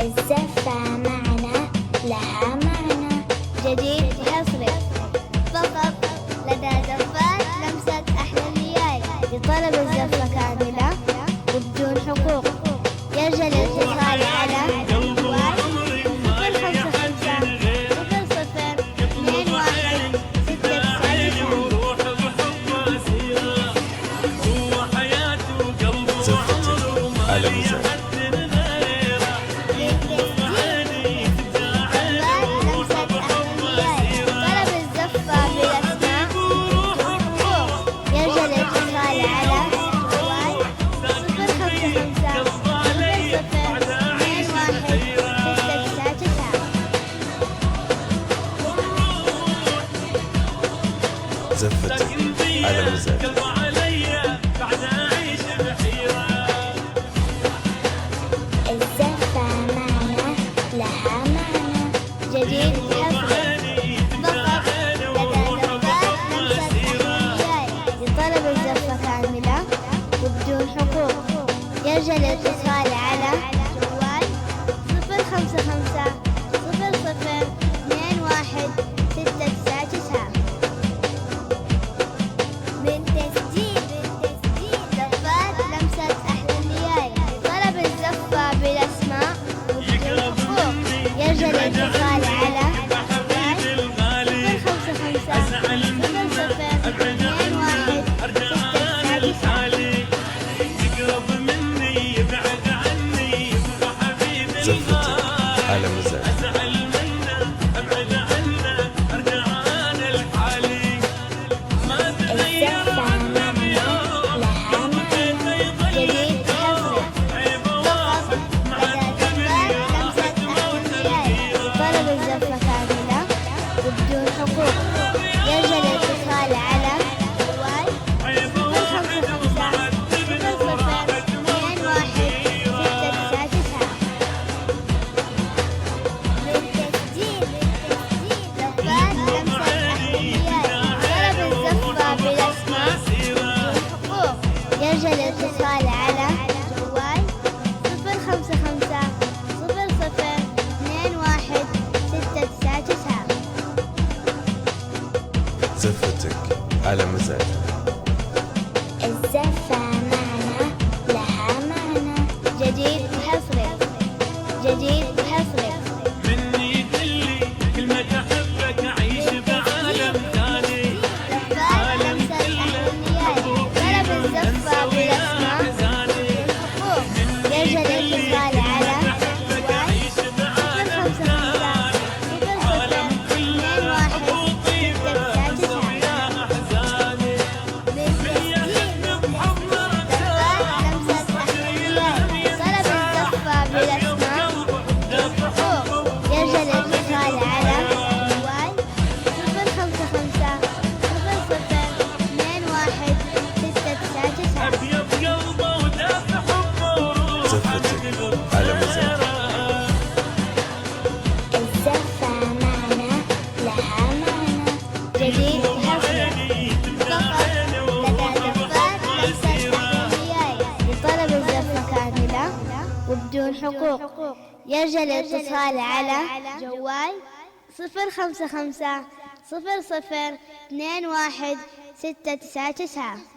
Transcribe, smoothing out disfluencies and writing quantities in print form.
الزفة معنا لها معنى جديد حصري فقط لدى زفات لمسة أحلى الليالي لطلب الزفة كاملة وبدون حقوق يرجى الاتصال على على مزاج. زفتك على مزاج. الزفة معنا لها معنى جديد حصري فقط لدى زفات لمسة أحلى الليالي لطلب الزفة كاملة وبدون حقوق يرجى الاتصال على جوال 055 00 21 699 من تسجيل زفات لمسة أحلى الليالي لطلب الزفة بالأسماء وبدون حقوق يرجى الاتصال على جوال 055 زفتك على مزاج. وبدون حقوق يرجى الاتصال على جوال 055 من تسجيل زفات لمسة أحلى الليالي طلب الزفة بالأسماء وبدون حقوق يرجى الاتصال على جوال 055 00 21 699 زفتك على مزاج. الزفة معنا لها معنى جديد حصري مني دلي كلمة أحبك أعيش بعالم ثاني عالم طلب الزفة بالأسماء والحقوق يرجى الاتصال على زفتك على مزاج. الزفة معنا لها معنى جديد حصري فقط لدى زفات لمسة أحلى الليالي لطلب الزفة كاملة وبدون حقوق يرجى الاتصال على جوال 055 00 21 699